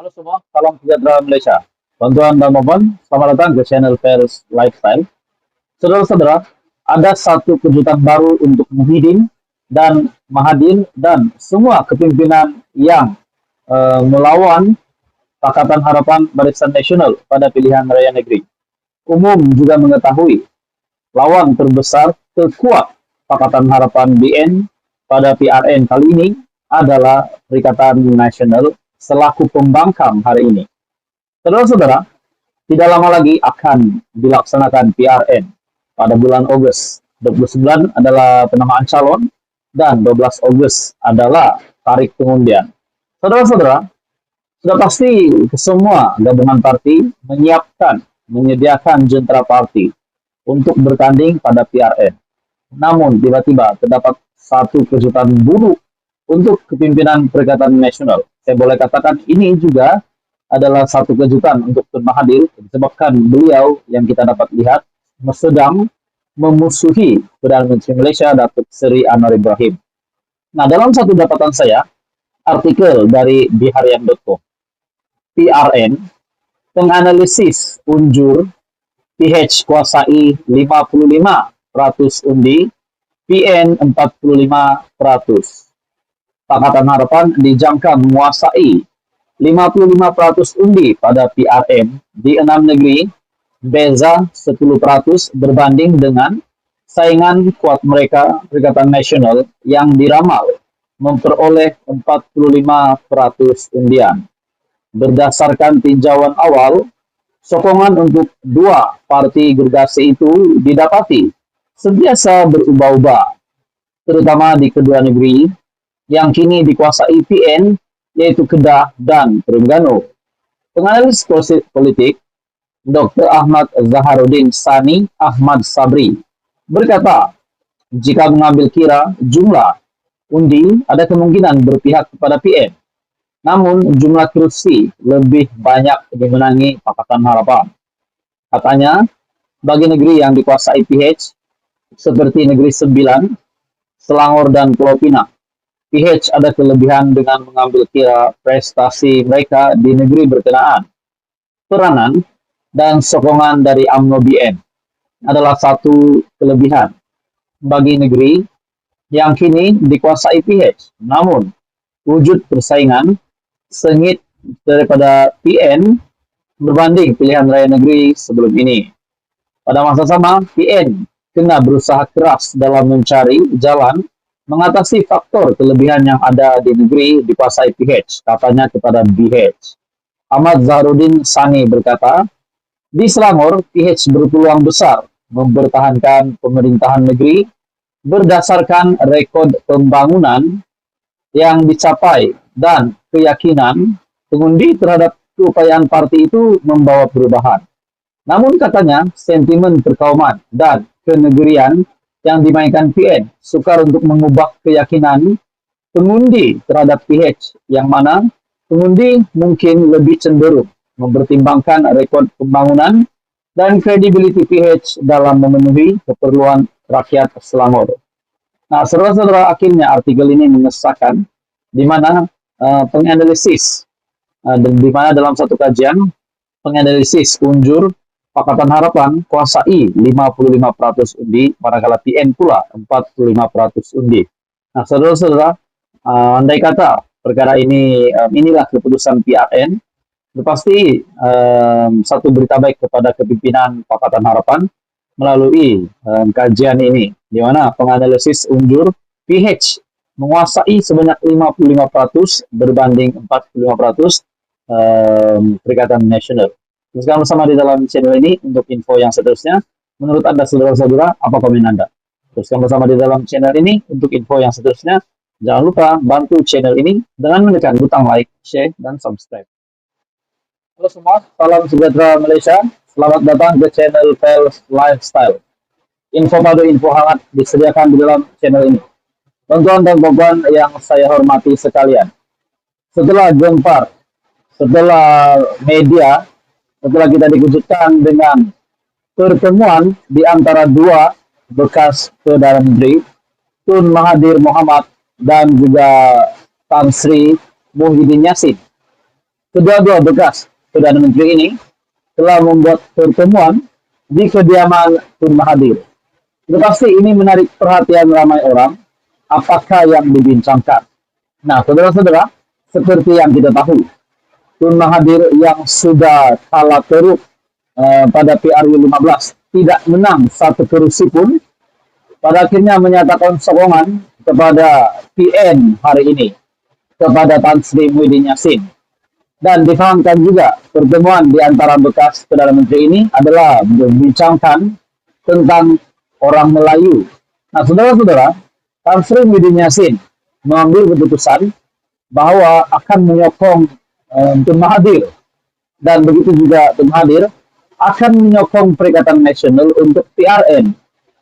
Halo semua, salam sejahtera Malaysia. Tuan-tuan dan puan, selamat datang ke channel Pers Lifestyle. Saudara-saudara, ada satu kejutan baru untuk Muhyiddin dan Mahathir dan semua kepimpinan yang melawan Pakatan Harapan Barisan Nasional pada pilihan raya negeri. Umum juga mengetahui lawan terbesar terkuat Pakatan Harapan BN pada PRN kali ini adalah Perikatan Nasional selaku pembangkang hari ini. Saudara-saudara, tidak lama lagi akan dilaksanakan PRN pada bulan Ogos. 29 adalah penamaan calon dan 12 Ogos adalah tarik pengundian. Saudara-saudara, sudah pasti semua gabungan parti menyediakan jentera parti untuk bertanding pada PRN. Namun tiba-tiba terdapat satu kejutan buruk untuk kepimpinan Perikatan Nasional. Saya boleh katakan ini juga adalah satu kejutan untuk Tun Mahathir disebabkan beliau yang kita dapat lihat sedang memusuhi Perdana Menteri Malaysia Datuk Seri Anwar Ibrahim. Nah, dalam satu dapatan saya, artikel dari Biharian.com, PRN, penganalisis unjur PH kuasai 55% undi, PN 45%. Pakatan Harapan dijangka menguasai 55% undi pada PRN di 6 negeri, beza 10% berbanding dengan saingan kuat mereka Perikatan Nasional yang diramal memperoleh 45% undian. Berdasarkan tinjauan awal, sokongan untuk dua parti gergasi itu didapati sentiasa berubah-ubah, terutama di kedua negeri yang kini dikuasai PN, yaitu Kedah dan Terengganu. Penganalis politik Dr. Ahmad Zaharuddin Sani Ahmad Sabri berkata, jika mengambil kira jumlah undi, ada kemungkinan berpihak kepada PN. Namun jumlah kursi lebih banyak dimenangi Pakatan Harapan. Katanya, bagi negeri yang dikuasai PH, seperti Negeri Sembilan, Selangor dan Pulau Pinang, PH ada kelebihan dengan mengambil kira prestasi mereka di negeri berkenaan. Peranan dan sokongan dari UMNO BN adalah satu kelebihan bagi negeri yang kini dikuasai PH. Namun, wujud persaingan sengit daripada PN berbanding pilihan raya negeri sebelum ini. Pada masa sama, PN kena berusaha keras dalam mencari jalan mengatasi faktor kelebihan yang ada di negeri dikuasai PH, katanya kepada BH. Ahmad Zaharuddin Sani berkata, di Selangor, PH berpeluang besar mempertahankan pemerintahan negeri berdasarkan rekod pembangunan yang dicapai dan keyakinan pengundi terhadap keupayaan parti itu membawa perubahan. Namun katanya, sentimen perkauman dan kenegerian yang dimainkan PN sukar untuk mengubah keyakinan pengundi terhadap PH, yang mana pengundi mungkin lebih cenderung mempertimbangkan rekod pembangunan dan kredibiliti PH dalam memenuhi keperluan rakyat Selangor. Nah, saudara-saudara, akhirnya artikel ini mengesahkan di mana penganalisis dan di mana dalam satu kajian penganalisis unjur Pakatan Harapan kuasai 55% undi, manakala PN pula 45% undi. Nah, saudara-saudara, andai kata perkara ini inilah keputusan PRN, pasti satu berita baik kepada kepimpinan Pakatan Harapan melalui kajian ini, di mana penganalisis unjur PH menguasai sebanyak 55% berbanding 45% Perikatan Nasional. Teruskan bersama di dalam channel ini untuk info yang seterusnya. Menurut Anda, saudara-saudara, apa komen Anda? Teruskan bersama di dalam channel ini untuk info yang seterusnya. Jangan lupa bantu channel ini dengan menekan butang like, share, dan subscribe. Halo semua, salam sejahtera Malaysia. Selamat datang ke channel Pers Lifestyle. Info baru, info hangat disediakan di dalam channel ini. Tuan-tuan dan puan yang saya hormati sekalian, setelah gempar, setelah media, setelah kita dikejutkan dengan pertemuan di antara dua bekas Perdana Menteri, Tun Mahathir Mohamad dan juga Tan Sri Muhyiddin Yassin, Kedua-dua bekas Perdana Menteri ini telah membuat pertemuan di kediaman Tun Mahathir. Pasti ini menarik perhatian ramai orang. Apakah yang dibincangkan? Nah, saudara-saudara, seperti yang kita tahu, Tun Mahathir yang sudah kalah teruk pada PRU 15 tidak menang satu kursi pun, pada akhirnya menyatakan sokongan kepada PN hari ini, kepada Tan Sri Muhyiddin Yassin. Dan difahamkan juga pertemuan di antara bekas Perdana Menteri ini adalah membincangkan tentang orang Melayu. Nah, saudara-saudara, Tan Sri Muhyiddin Yassin mengambil keputusan bahwa akan menyokong Tun Mahathir, dan begitu juga Tun Mahathir akan menyokong Perikatan Nasional untuk PRN.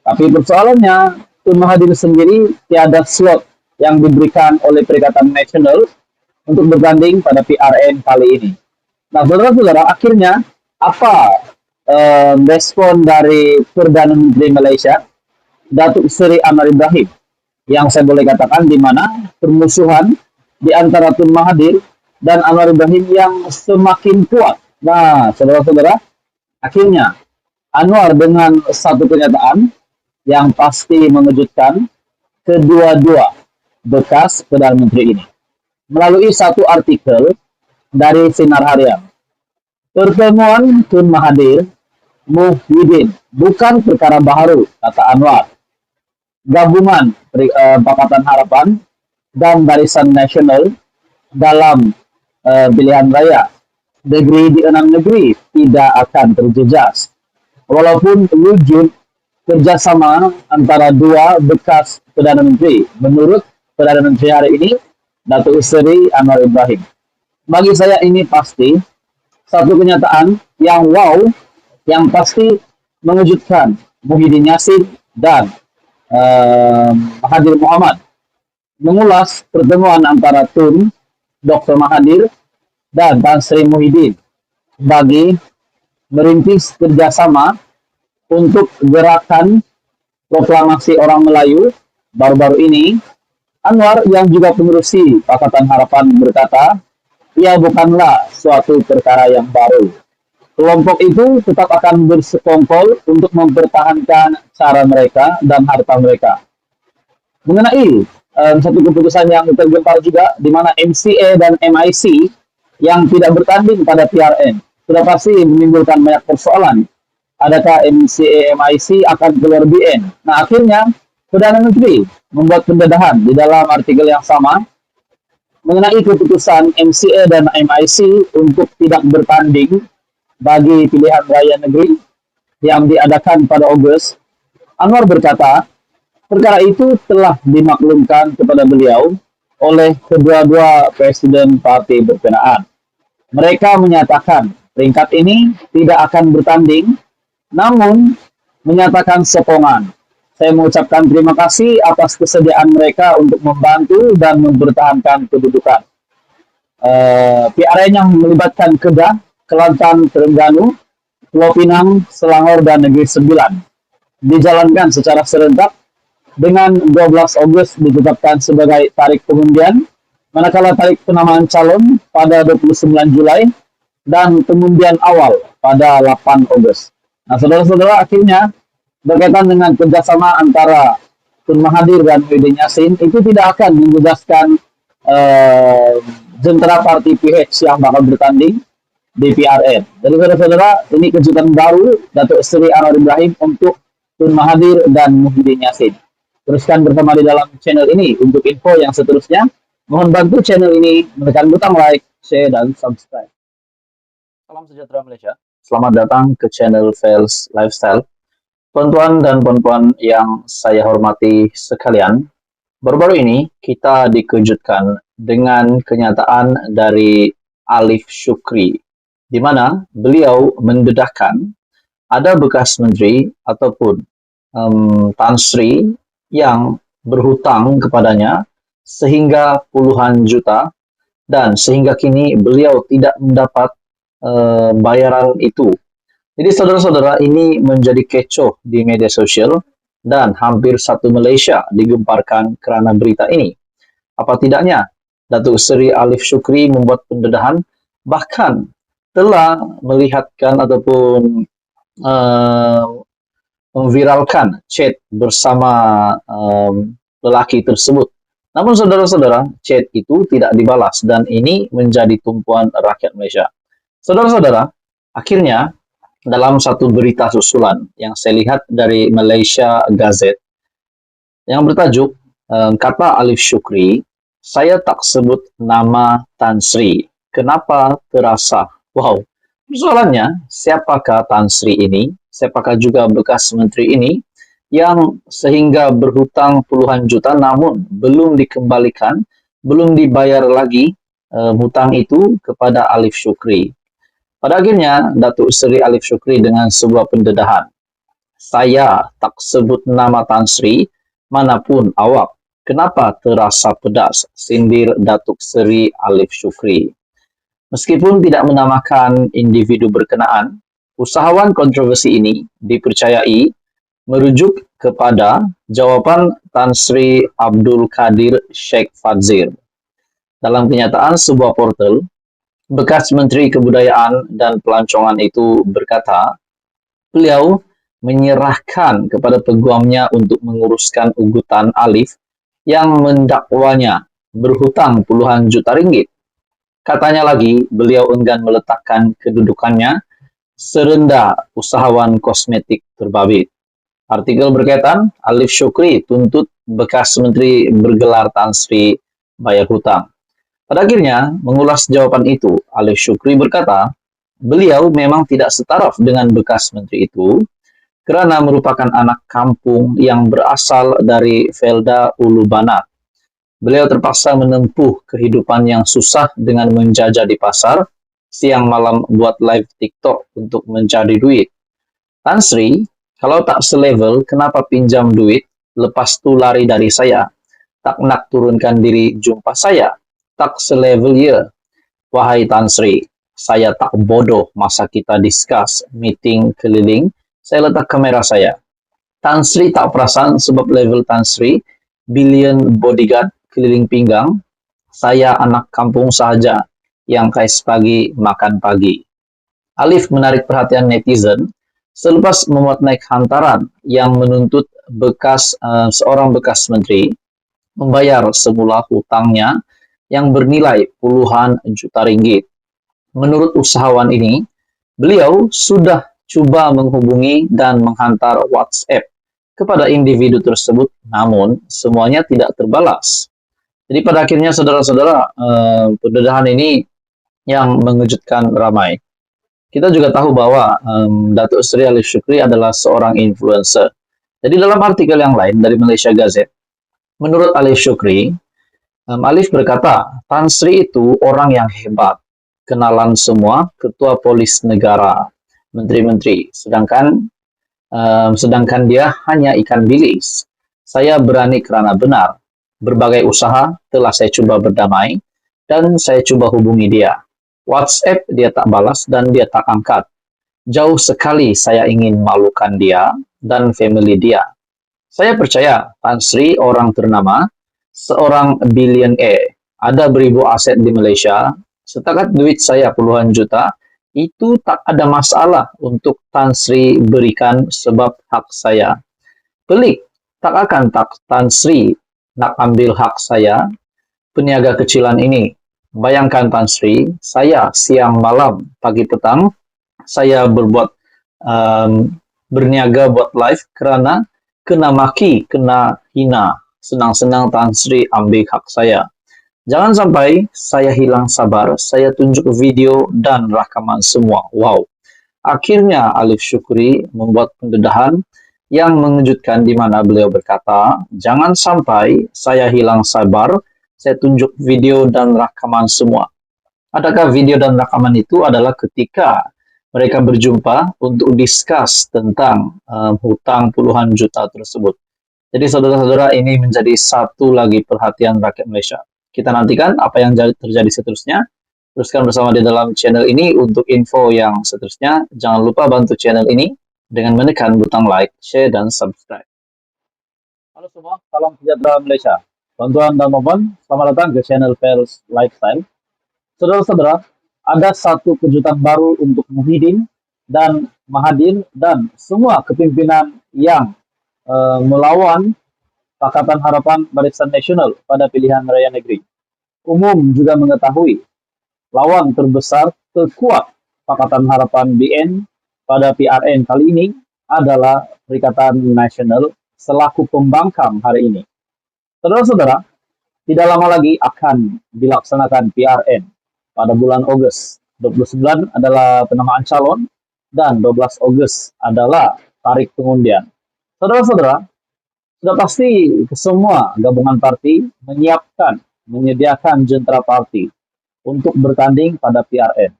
Tapi persoalannya, Tun Mahathir sendiri tiada slot yang diberikan oleh Perikatan Nasional untuk bertanding pada PRN kali ini. Nah, saudara-saudara, akhirnya apa respon dari Perdana Menteri Malaysia, Datuk Seri Anwar Ibrahim, yang saya boleh katakan di mana permusuhan di antara Tun Mahathir dan Anwar Ibrahim yang semakin kuat. Nah, saudara-saudara, akhirnya Anwar dengan satu kenyataan yang pasti mengejutkan kedua-dua bekas Perdana Menteri ini. Melalui satu artikel dari Sinar Harian, pertemuan Tun Mahathir Muhyiddin bukan perkara baru, kata Anwar. Gabungan Pakatan Harapan dan Barisan Nasional dalam pilihan raya negeri di 6 negeri tidak akan terjejas. Walaupun wujud kerjasama antara dua bekas Perdana Menteri, menurut Perdana Menteri hari ini, Datuk Seri Anwar Ibrahim. Bagi saya ini pasti satu kenyataan yang wow, yang pasti mengejutkan Muhyiddin Yassin dan Mahathir Mohamad. Mengulas pertemuan antara Tun, Dr. Mahathir, dan Tan Sri Muhyiddin bagi merintis kerjasama untuk gerakan proklamasi orang Melayu baru-baru ini. Anwar yang juga pengerusi Pakatan Harapan berkata, ia bukanlah suatu perkara yang baru. Kelompok itu tetap akan bersekongkol untuk mempertahankan cara mereka dan harta mereka. Mengenai satu keputusan yang tergempar juga, di mana MCA dan MIC yang tidak bertanding pada PRN sudah pasti menimbulkan banyak persoalan. Adakah MCA MIC akan keluar BN? Nah, akhirnya Perdana Menteri membuat pendedahan di dalam artikel yang sama mengenai keputusan MCA dan MIC untuk tidak bertanding bagi pilihan raya negeri yang diadakan pada Ogos. Anwar berkata, perkara itu telah dimaklumkan kepada beliau oleh kedua-dua presiden partai berkenaan. Mereka menyatakan peringkat ini tidak akan bertanding, namun menyatakan sokongan. Saya mengucapkan terima kasih atas kesediaan mereka untuk membantu dan mempertahankan kedudukan. PRN yang melibatkan Kedah, Kelantan, Terengganu, Pulau Pinang, Selangor, dan Negeri Sembilan dijalankan secara serentak dengan 12 Agustus ditetapkan sebagai tarikh pengundian, manakala tarikh penamaan calon pada 29 Julai dan pengundian awal pada 8 Agustus. Nah, saudara-saudara, akhirnya berkaitan dengan kerjasama antara Tun Mahathir dan Muhyiddin Yassin itu tidak akan menjelaskan jentera parti PH yang bakal bertanding di PRN. Jadi saudara-saudara, ini kejutan baru Datuk Seri Anwar Ibrahim untuk Tun Mahathir dan Muhyiddin Yassin. Teruskan bersama di dalam channel ini untuk info yang seterusnya. Mohon bantu channel ini menekan butang like, share, dan subscribe. Salam sejahtera Malaysia. Selamat datang ke channel Fels Lifestyle. Tuan-tuan dan puan-puan yang saya hormati sekalian, baru-baru ini kita dikejutkan dengan kenyataan dari Alif Shukri, di mana beliau mendedahkan ada bekas menteri ataupun Tan Sri yang berhutang kepadanya sehingga puluhan juta, dan sehingga kini beliau tidak mendapat bayaran itu. Jadi saudara-saudara, ini menjadi kecoh di media sosial dan hampir satu Malaysia digemparkan kerana berita ini. Apa tidaknya, Datuk Seri Alif Shukri membuat pendedahan bahkan telah melihatkan ataupun uh, memviralkan chat bersama lelaki tersebut. Namun saudara-saudara, chat itu tidak dibalas dan ini menjadi tumpuan rakyat Malaysia. Saudara-saudara, akhirnya dalam satu berita susulan yang saya lihat dari Malaysia Gazette yang bertajuk kata Alif Syukri, saya tak sebut nama Tan Sri. Kenapa terasa? Wow, persoalannya siapakah Tan Sri ini? Siapakah juga bekas menteri ini yang sehingga berhutang puluhan juta namun belum dikembalikan, belum dibayar lagi hutang itu kepada Alif Syukri. Pada akhirnya, Datuk Seri Alif Syukri dengan sebuah pendedahan. Saya tak sebut nama Tan Sri, manapun awak. Kenapa terasa pedas? Sindir Datuk Seri Alif Syukri. Meskipun tidak menamakan individu berkenaan, usahawan kontroversi ini dipercayai merujuk kepada jawapan Tan Sri Abdul Kadir Sheikh Fadzir. Dalam kenyataan sebuah portal, bekas Menteri Kebudayaan dan Pelancongan itu berkata, beliau menyerahkan kepada peguamnya untuk menguruskan ugutan Alif yang mendakwanya berhutang puluhan juta ringgit. Katanya lagi, beliau enggan meletakkan kedudukannya serendah usahawan kosmetik terbabit. Artikel berkaitan, Alif Syukri tuntut bekas menteri bergelar Tan Sri bayar hutang. Pada akhirnya, mengulas jawaban itu, Alif Syukri berkata, beliau memang tidak setaraf dengan bekas menteri itu, kerana merupakan anak kampung yang berasal dari Felda Ulu Banat. Beliau terpaksa menempuh kehidupan yang susah dengan menjajah di pasar, siang malam buat live TikTok untuk mencari duit. Tan Sri, kalau tak selevel, kenapa pinjam duit, lepas tu lari dari saya? Tak nak turunkan diri jumpa saya? Tak selevel ya. Wahai Tan Sri, saya tak bodoh masa kita discuss meeting keliling. Saya letak kamera saya. Tan Sri tak perasan sebab level Tan Sri, billion bodyguard keliling pinggang, saya anak kampung sahaja yang kais pagi makan pagi. Alif menarik perhatian netizen selepas memuat naik hantaran yang menuntut seorang bekas menteri membayar semula hutangnya yang bernilai puluhan juta ringgit. Menurut usahawan ini, beliau sudah coba menghubungi dan menghantar WhatsApp kepada individu tersebut, namun semuanya tidak terbalas. Jadi pada akhirnya saudara-saudara, pendedahan ini yang mengejutkan ramai. Kita juga tahu bahwa Datuk Seri Alif Syukri adalah seorang influencer. Jadi dalam artikel yang lain dari Malaysia Gazette, menurut Alif Syukri, Alif berkata, Tan Sri itu orang yang hebat, kenalan semua ketua polis negara, menteri-menteri, sedangkan dia hanya ikan bilis. Saya berani kerana benar. Berbagai usaha telah saya cuba berdamai dan saya cuba hubungi dia. WhatsApp dia tak balas dan dia tak angkat. Jauh sekali saya ingin malukan dia dan family dia. Saya percaya Tan Sri orang ternama, seorang billionaire, ada beribu aset di Malaysia, setakat duit saya puluhan juta, itu tak ada masalah untuk Tan Sri berikan sebab hak saya. Pelik, tak akan Tan Sri nak ambil hak saya, peniaga kecilan ini. Bayangkan Tan Sri, saya siang malam, pagi petang, saya berniaga buat live kerana kena maki, kena hina. Senang-senang Tan Sri ambil hak saya. Jangan sampai saya hilang sabar, saya tunjuk video dan rakaman semua. Wow. Akhirnya Alif Syukri membuat pendedahan yang mengejutkan di mana beliau berkata, jangan sampai saya hilang sabar, saya tunjuk video dan rakaman semua. Adakah video dan rakaman itu adalah ketika mereka berjumpa untuk discuss tentang hutang puluhan juta tersebut. Jadi saudara-saudara, ini menjadi satu lagi perhatian rakyat Malaysia. Kita nantikan apa yang terjadi seterusnya. Teruskan bersama di dalam channel ini untuk info yang seterusnya. Jangan lupa bantu channel ini dengan menekan butang like, share, dan subscribe. Halo semua, salam sejahtera Malaysia. Tuan-tuan dan puan, selamat datang ke channel Pers Lifestyle. Saudara-saudara, ada satu kejutan baru untuk Muhyiddin dan Mahathir dan semua kepimpinan yang melawan Pakatan Harapan Barisan Nasional pada pilihan raya negeri. Umum juga mengetahui lawan terbesar terkuat Pakatan Harapan BN pada PRN kali ini adalah Perikatan Nasional selaku pembangkang hari ini. Saudara-saudara, tidak lama lagi akan dilaksanakan PRN pada bulan Agustus. 29 adalah penamaan calon dan 12 Agustus adalah tarik pengundian. Saudara-saudara, sudah pasti semua gabungan parti menyediakan jentera parti untuk bertanding pada PRN.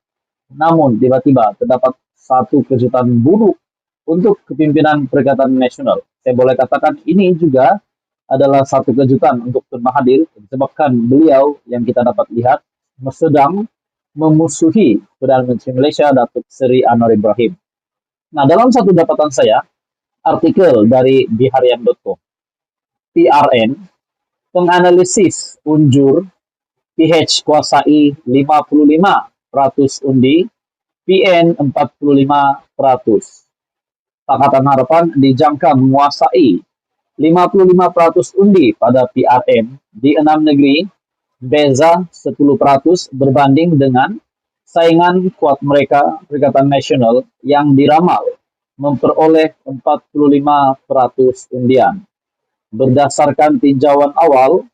Namun tiba-tiba terdapat satu kejutan buruk untuk kepimpinan Perikatan Nasional. Saya boleh katakan ini juga adalah satu kejutan untuk Tun Mahathir disebabkan beliau yang kita dapat lihat sedang memusuhi Perdana Menteri Malaysia Datuk Seri Anwar Ibrahim. Nah, dalam satu dapatan saya, artikel dari diharian.com, PRN, penganalisis unjur PH kuasai 55% undi, PN 45%. Pakatan Harapan dijangka menguasai 55% undi pada PRN di 6 negeri, beza 10% berbanding dengan saingan kuat mereka Perikatan Nasional yang diramal memperoleh 45% undian. Berdasarkan tinjauan awal,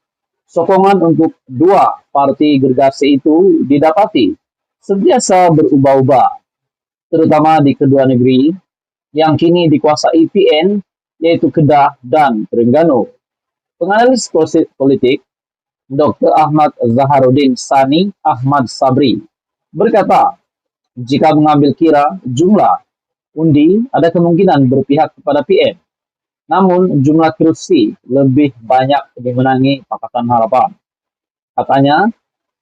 sokongan untuk dua parti gergasi itu didapati sentiasa berubah-ubah, terutama di kedua negeri yang kini dikuasai PN, yaitu Kedah dan Terengganu. Penganalis politik Dr. Ahmad Zaharuddin Sani Ahmad Sabri berkata, jika mengambil kira jumlah undi ada kemungkinan berpihak kepada PN. Namun jumlah kursi lebih banyak dimenangi Pakatan Harapan. Katanya,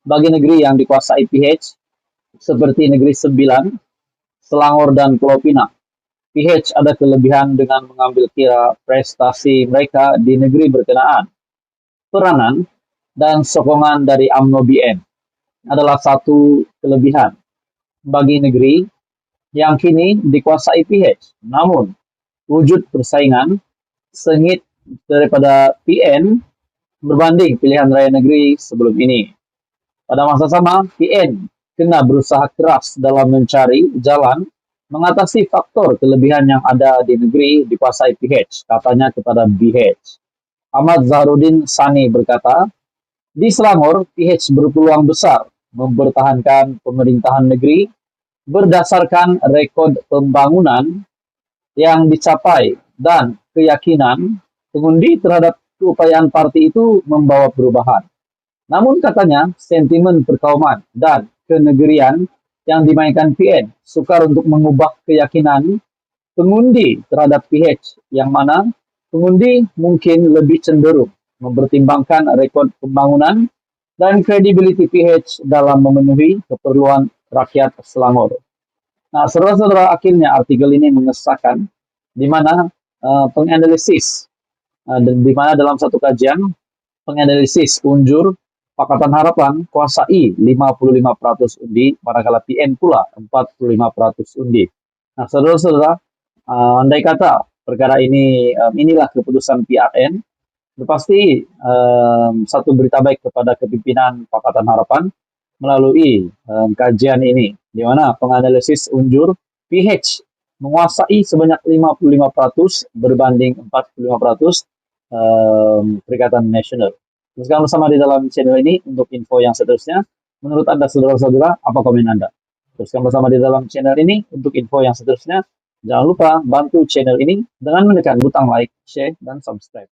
bagi negeri yang dikuasai PH, seperti Negeri Sembilan, Selangor dan Pulau Pinang, PH ada kelebihan dengan mengambil kira prestasi mereka di negeri berkenaan. Peranan dan sokongan dari UMNO BN adalah satu kelebihan bagi negeri yang kini dikuasai PH. Namun, wujud persaingan sengit daripada PN berbanding pilihan raya negeri sebelum ini. Pada masa sama, PN kena berusaha keras dalam mencari jalan mengatasi faktor kelebihan yang ada di negeri dikuasai PH, katanya kepada BH. Ahmad Zaharuddin Sani berkata, di Selangor, PH berpeluang besar mempertahankan pemerintahan negeri berdasarkan rekod pembangunan yang dicapai dan keyakinan pengundi terhadap keupayaan parti itu membawa perubahan. Namun katanya, sentimen perkauman dan kenegerian yang dimainkan PN sukar untuk mengubah keyakinan pengundi terhadap PH, yang mana pengundi mungkin lebih cenderung mempertimbangkan rekod pembangunan dan kredibiliti PH dalam memenuhi keperluan rakyat Selangor. Nah, saudara-saudara, akhirnya artikel ini mengesahkan di mana penganalisis di mana dalam satu kajian penganalisis unjur Pakatan Harapan kuasai 55% undi, manakala PN pula 45% undi. Nah, saudara-saudara, andai kata perkara ini inilah keputusan PRN, pasti satu berita baik kepada kepimpinan Pakatan Harapan melalui kajian ini, di mana penganalisis unjur PH menguasai sebanyak 55% berbanding 45% Perikatan Nasional. Teruskan bersama di dalam channel ini untuk info yang seterusnya. Menurut Anda, saudara-saudara, apa komen Anda? Teruskan bersama di dalam channel ini untuk info yang seterusnya. Jangan lupa bantu channel ini dengan menekan butang like, share, dan subscribe.